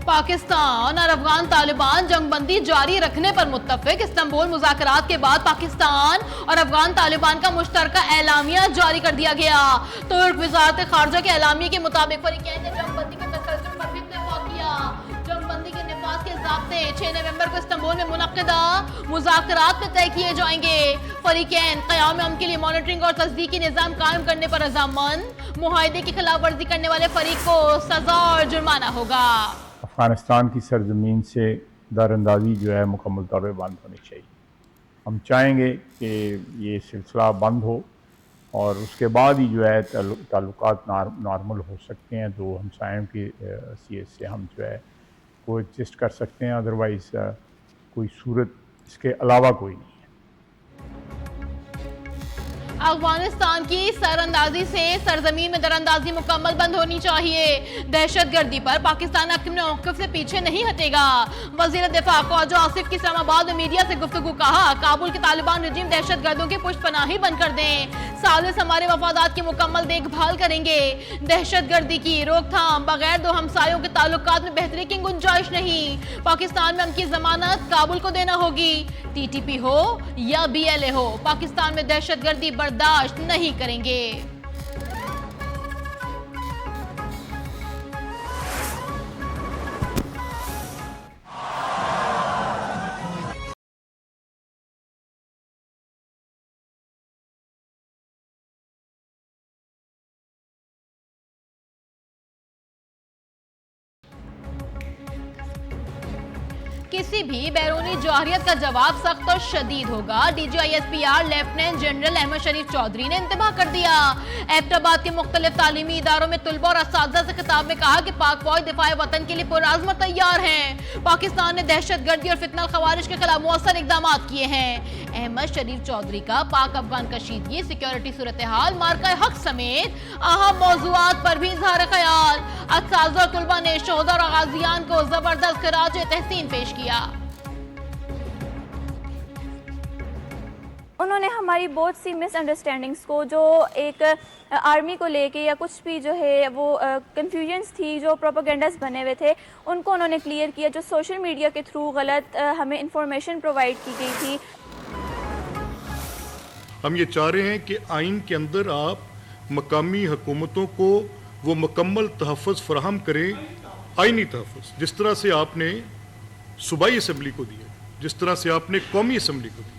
पाकिस्तान और अफगान तालिबान जंगबंदी जारी रखने पर मुत्तफिक। इस्तांबुल मुज़ाकरात के बाद पाकिस्तान और अफगान तालिबान का मुश्तरका एलामिया जारी कर दिया गया। तुर्क वज़ारत ख़ारजा के एलामिया के मुताबिक फरीक़ैन ने जंगबंदी के तसल्सल पर भी इत्तेफ़ाक़ किया। जंगबंदी के निफाज़ के ज़ाब्ते 6 नवंबर को इस्तांबुल में मुनक़िदा मुज़ाकरात में तय किए जाएंगे। फरीक़ैन क़याम अमन के लिए मॉनिटरिंग और तस्दीक़ी निज़ाम कायम करने पर रज़ामंद। मुआहिदे की खिलाफ वर्जी करने वाले फरीक को सज़ा और जुर्माना होगा। अफ़गानिस्तान की सरजमीन से दरअंदाज़ी जो है मुकम्मल तौर पर बंद होनी चाहिए। हम चाहेंगे कि ये सिलसिला बंद हो और उसके बाद ही जो है ताल्लुकात नॉर्मल हो सकते हैं। तो हमसायों की हैसियत से हम जो है कोएग्जिस्ट कर सकते हैं, अदरवाइज़ कोई सूरत इसके अलावा कोई नहीं है। अफगानिस्तान की सरअंदाजी से सरजमीन में दरअंदाजी मुकम्मल बंद होनी चाहिए। दहशतगर्दी पर पाकिस्तान अपने मौक़िफ़ से पीछे नहीं हटेगा। वज़ीर दिफ़ा ख्वाजा आसिफ की इस्लामाबाद में मीडिया से गुफ्तगू। कहा, काबुल के तालिबान रजीम दहशतगर्दों की पुष्पनाही बंद कर दें। सालिस हमारे वफादात की मुकम्मल देखभाल करेंगे। दहशतगर्दी की रोकथाम बगैर दो हमसायों के ताल्लुकात में बेहतरी की गुंजाइश नहीं। पाकिस्तान में अमन की जमानत काबुल को देना होगी। TTP हो या BLA हो, पाकिस्तान में दहशतगर्दी बर्दाश्त नहीं करेंगे। किसी भी बैरूनी जौहरियत का जवाब सख्त और शदीद होगा। DGISPR लेफ्टिनेंट जनरल अहमद शरीफ चौधरी ने इंतबाह कर दिया। एबटाबाद के मुख्तलिफ तालीमी इदारों में तलबा और असातिज़ा से खिताब में कहा कि पाक फौज दिफाए वतन के लिए पुरअज़्म तैयार हैं। पाकिस्तान ने दहशतगर्दी और फितना ख़वारिज के खिलाफ मौसर इक़दाम किए हैं। अहमद शरीफ चौधरी का पाक अफगान कशीदगी, सिक्योरिटी सूरत हाल, मार्का हक समेत अहम मौज़ूआत पर भी इज़हार ख्याल। असातिज़ा और तलबा ने शोहदा और गाज़ियान को जबरदस्त खिराज तहसीन पेश किया। उन्होंने हमारी बहुत सी मिसअंडरस्टैंडिंग्स को, जो एक आर्मी को लेके या कुछ भी जो है वो कंफ्यूजन्स थी, जो प्रोपेगेंडास बने हुए थे, उनको उन्होंने क्लियर किया। जो सोशल मीडिया के थ्रू गलत हमें इंफॉर्मेशन प्रोवाइड की गई थी। हम ये चाह रहे हैं कि आइन के अंदर आप मकामी हुकूमतों को वो मुकम्मल तहफ़्फ़ुज़ फराहम करें, आइनी तहफ़्फ़ुज़, जिस तरह से आपने सूबाई असम्बली को दिया, जिस तरह से आपने कौमी असम्बली को दिया।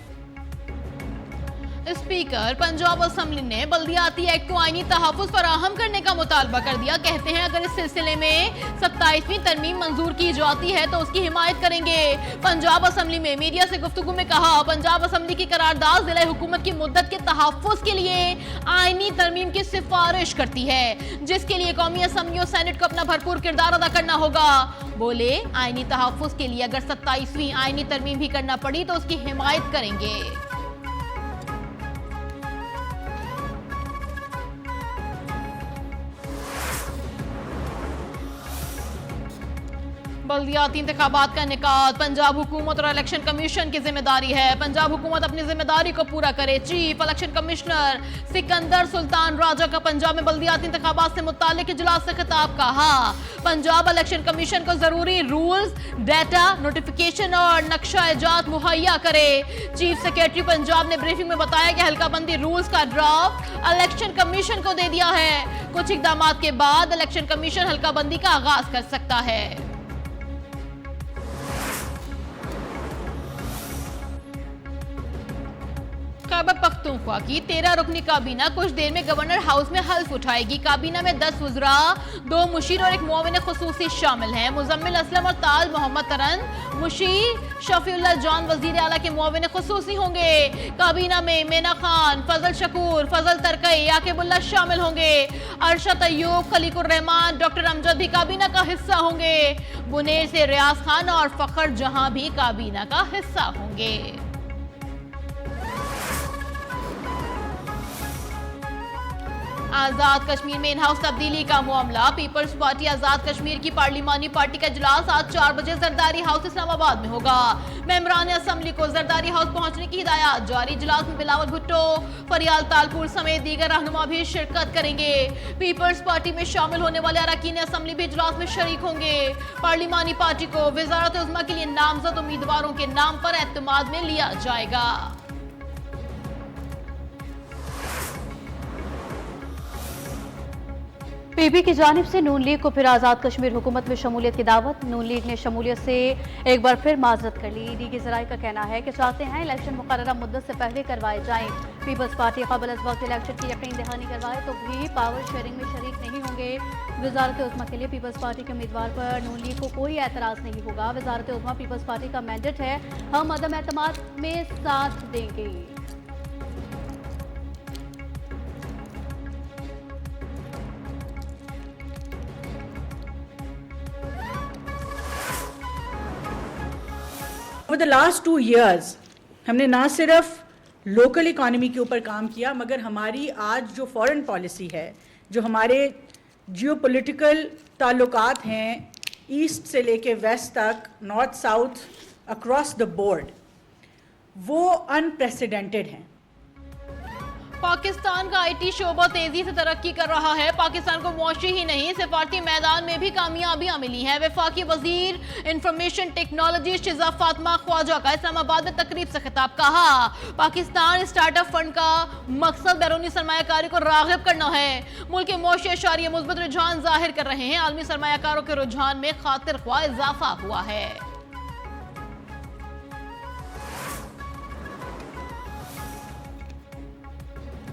स्पीकर पंजाब असम्बली ने बल्दियाती एक्ट को आईनी तहफ़्फ़ुज़ फराहम करने का मुतालबा कर दिया। कहते हैं अगर इस सिलसिले में 27वीं तरमीम मंजूर की जाती है तो उसकी हिमायत करेंगे। पंजाब असम्बली में मीडिया से गुफ्तगू में कहा, पंजाब असम्बली की करारदाद ज़िला हुकूमत की मुद्दत के तहफ़्फ़ुज़ के लिए आईनी तरमीम की सिफारिश करती है, जिसके लिए कौमी असम्बली और सेनेट को अपना भरपूर किरदार अदा करना होगा। बोले, आईनी तहफ़्फ़ुज़ के लिए अगर 27वीं आईनी तरमीम भी करना पड़ी तो उसकी हिमायत करेंगे। बल्दियाती इंतखाबात का इनेकाद पंजाब हुकूमत और इलेक्शन कमीशन की जिम्मेदारी है। पंजाब हुकूमत अपनी जिम्मेदारी को पूरा करे। Chief election commissioner Sikandar Sultan Raja का पंजाब में बल्दियाती इंतखाबात से मुताल्लिक इजलास से खिताब। कहा, पंजाब इलेक्शन कमीशन को जरूरी रूल्स, डाटा, नोटिफिकेशन और नक्शा इजात मुहैया करे। चीफ सेक्रेटरी पंजाब ने ब्रीफिंग में बताया कि हल्काबंदी रूल्स का ड्राफ्ट इलेक्शन कमीशन को दे दिया है। कुछ इकदाम के बाद इलेक्शन कमीशन हल्काबंदी का आगाज कर सकता है। खैबर पख्तूनख्वा की 13 रुकनी काबीना कुछ देर में गवर्नर हाउस में हल्फ उठाएगी। काबीना में 10 वज़रा, 2 मुशीर और 1 मुआविन खुसूसी शामिल हैं। मुजम्मिल असलम और ताज मोहम्मद तरन मुशीर, शफीउल्लाह जॉन वजीर आला के मुआविन खुसूसी होंगे। काबीना में मेना खान, फजल शकूर, फजल तरकई, याकिबुल्लाह शामिल होंगे। अरशद अयूब, खलीकुर रहमान, डॉक्टर अमजद भी काबीना का हिस्सा होंगे। बुनेर से रियाज खान और फखर जहां भी काबीना का हिस्सा होंगे। आजाद कश्मीर में इन हाउस तब्दीली का मामला। पीपल्स पार्टी आजाद कश्मीर की पार्लिमानी पार्टी का इजलास आज 4 बजे जरदारी हाउस इस्लामाबाद में होगा। मेंबरान असेंबली को जरदारी हाउस पहुंचने की हिदायत जारी। इजलास में बिलावल भुट्टो, फरियाल तालपुर समेत दीगर रहनुमा भी शिरकत करेंगे। पीपल्स पार्टी में शामिल होने वाले अरकान असेंबली भी इजलास में शरीक होंगे। पार्लिमानी पार्टी को वजारत उज़्मा के लिए नामजद उम्मीदवारों के नाम पर एतमाद में लिया जाएगा। पीपी की जानिब से नून लीग को फिर आज़ाद कश्मीर हुकूमत में शमूलियत की दावत। नून लीग ने शमूलियत से एक बार फिर माजरत कर ली। ईडी के ज़राए का कहना है कि चाहते हैं इलेक्शन मुकर्ररा मुद्दत से पहले करवाए जाएं। पीपल्स पार्टी क़बल अज़ वक्त इलेक्शन की यकीन दहानी करवाए तो भी पावर शेयरिंग में शरीक नहीं होंगे। वजारत उज़्मा के लिए पीपल्स पार्टी के उम्मीदवार पर नून लीग को कोई एतराज़ नहीं होगा। वजारत उज़्मा पीपल्स पार्टी का मैंडेट है, हम अदम एतमाद में साथ देंगे। ओवर द लास्ट 2 years हमने ना सिर्फ लोकल इकॉनमी के ऊपर काम किया, मगर हमारी आज जो फॉरेन पॉलिसी है, जो हमारे जियोपॉलिटिकल ताल्लुकात हैं ईस्ट से लेके वेस्ट तक, north south, across the board, वो अनप्रेसिडेंटेड हैं। पाकिस्तान का आईटी शोबा तेजी से तरक्की कर रहा है। पाकिस्तान को मुआशी ही नहीं, सिफारती मैदान में भी कामयाबियां मिली हैं। वफाकी वजीर इंफॉर्मेशन टेक्नोलॉजी शिजा फातिमा ख्वाजा का इस्लामाबाद में तकरीब से खिताब। कहा, पाकिस्तान स्टार्टअप फंड का मकसद बैरूनी सरमायाकारी को राग़िब करना है। मुल्क के मुआशी अशारिये मुस्बत रुझान जाहिर कर रहे हैं। आलमी सरमायाकारों के रुझान में खातिर ख्वाह इजाफा हुआ है।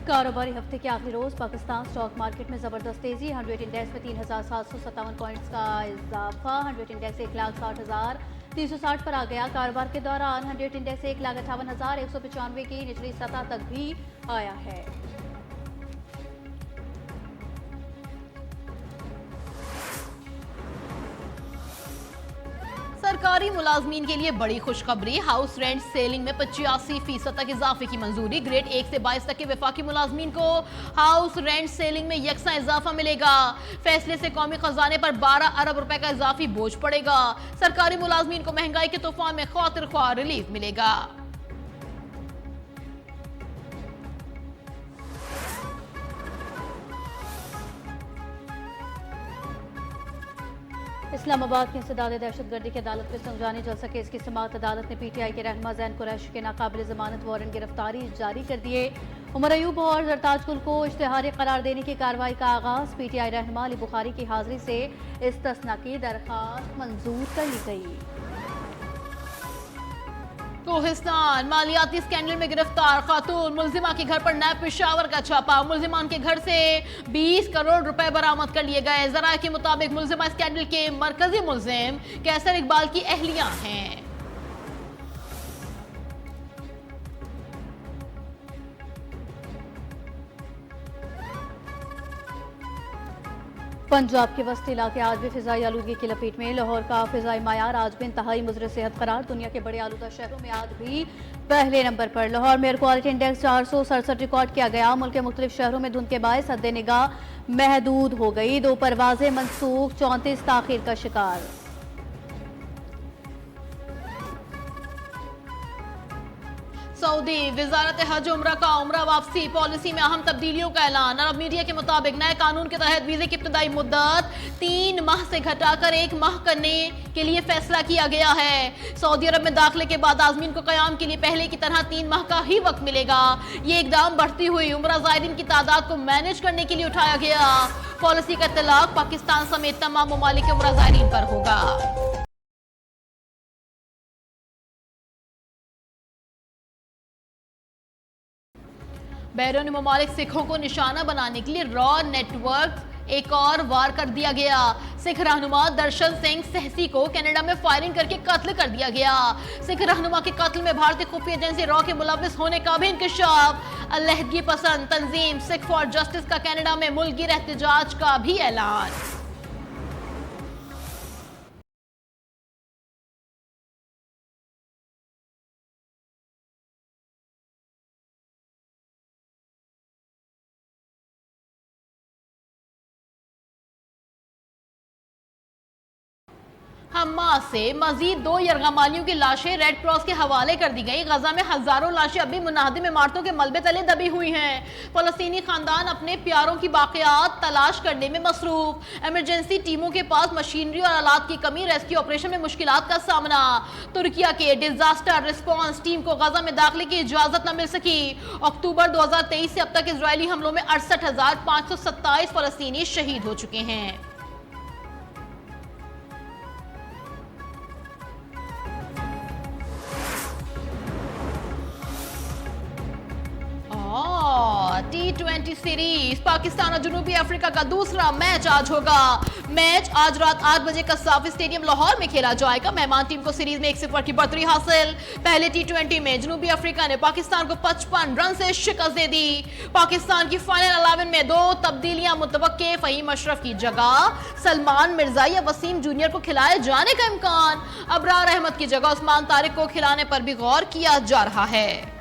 कारोबारी हफ्ते के आखिरी रोज पाकिस्तान स्टॉक मार्केट में जबरदस्त तेजी। 100 इंडेक्स में 3757 पॉइंट्स का इजाफा। 100 इंडेक्स 1,60,360 पर आ गया। कारोबार के दौरान 100 इंडेक्स 1,58,195 की निचली सतह तक भी आया है। सरकारी मुलाजमीन के लिए बड़ी खुशखबरी। हाउस रेंट सेलिंग में 85% तक इजाफे की मंजूरी। ग्रेड 1 से 22 तक के वफाकी मुलाजमीन को हाउस रेंट सेलिंग में यकसा इजाफा मिलेगा। फैसले से कौमी खजाने पर 12 अरब रुपए का इजाफी बोझ पड़ेगा। सरकारी मुलाजमीन को महंगाई के तूफान में खातिर ख्वाह रिलीफ मिलेगा। इस्लामाबाद की इंसदाद दहशतगर्दी की अदालत में समझाने चल सके इसकी समाअत अदालत ने पीटीआई के रहनुमा ज़ैन कुरैशी के नाकाबिल ज़मानत वारंट गिरफ्तारी जारी कर दिए। उमर अयूब और जरताज गुल को इश्तिहारी करार देने की कार्रवाई का आगाज। पीटीआई रहनुमा अली बुखारी की हाजिरी से इस्तिस्ना की दरखास्त मंजूर कर ली गई। कोहिस्तान मालियाती स्कैंडल में गिरफ्तार खातून मुलजिमा के घर पर नैब पेशावर का छापा। मुलजिमान के घर से 20 करोड़ रुपए बरामद कर लिए गए। जराये के मुताबिक मुलजिमा स्कैंडल के मरकजी मुलजिम कैसर इकबाल की अहलिया हैं। पंजाब के वस्ती इलाके आज भी फिजाई आलूदगी की लपेट में। लाहौर का फिजाई मायार आज भी इंतहाई मुज़र सेहत करार। दुनिया के बड़े आलूदा शहरों में आज भी पहले नंबर पर। लाहौर में एयर क्वालिटी इंडेक्स 467 रिकॉर्ड किया गया। मुल्क के मुख्तलिफ शहरों में धुंध के बायस हद निगाह महदूद हो गई। 2 परवाजें मनसूख, 34 ताखीर का शिकार। सऊदी वजारत हज उम्रा का उम्रा वापसी पॉलिसी में अहम तब्दीलियों का ऐलान। अरब मीडिया के मुताबिक नए कानून के तहत वीजे की इब्तदाई मुद्दत 3 माह से घटाकर 1 माह करने के लिए फैसला किया गया है। सऊदी अरब में दाखिले के बाद आजमीन को कयाम के लिए पहले की तरह 3 माह का ही वक्त मिलेगा। ये इकदाम बढ़ती हुई उम्रा ज़ायरीन की तादाद को मैनेज करने के लिए उठाया गया। पॉलिसी का इत्तलाक पाकिस्तान समेत तमाम ममालिक के उम्रा ज़ायरीन पर होगा। बैरूनी ममालिक सिखों को निशाना बनाने के लिए रॉ नेटवर्क एक और वार कर दिया गया। सिख रहनुमा दर्शन सिंह सहसी को कनाडा में फायरिंग करके कत्ल कर दिया गया। सिख रहनुमा के कत्ल में भारतीय खुफिया एजेंसी रॉ के मुलविस होने का भी इंकशाफ। अलहदगी पसंद तंजीम सिख फॉर जस्टिस का कनाडा में मुल्की एहतजाज का भी ऐलान। हमास से मजीद 2 यरगमालियों की लाशें रेड क्रॉस के हवाले कर दी गई। गजा में हजारों लाशें अभी मुनादिम इमारतों के मलबे तले दबी हुई हैं। फलस्तीनी खानदान अपने प्यारों की बाकियात तलाश करने में मसरूफ। इमरजेंसी टीमों के पास मशीनरी और आलात की कमी, रेस्क्यू ऑपरेशन में मुश्किलात का सामना। तुर्किया के डिजास्टर रिस्पॉन्स टीम को गजा में दाखिले की इजाजत न मिल सकी। अक्टूबर 2023 से अब तक इजरायली हमलों में 68,527 फलस्तीनी शहीद हो चुके हैं। T20 सीरीज पाकिस्तान और जनूबी अफ्रीका का दूसरा मैच आज होगा। मैच आज रात 8 बजे कसाफी स्टेडियम लाहौर में खेला जाएगा। मेहमान टीम को सीरीज में 1-0 की बढ़तरी हासिल। पहले T20 में जनूबी अफ्रीका ने पाकिस्तान को 55 रन से शिकस्त दे दी। पाकिस्तान की फाइनल 11 में 2 तब्दीलियां मुतवक्के। फहीम अशरफ की जगह सलमान मिर्जा या वसीम जूनियर को खिलाए जाने का इम्कान। अबरार अहमद की जगह उस्मान तारिक को खिलाने पर भी गौर किया जा रहा है।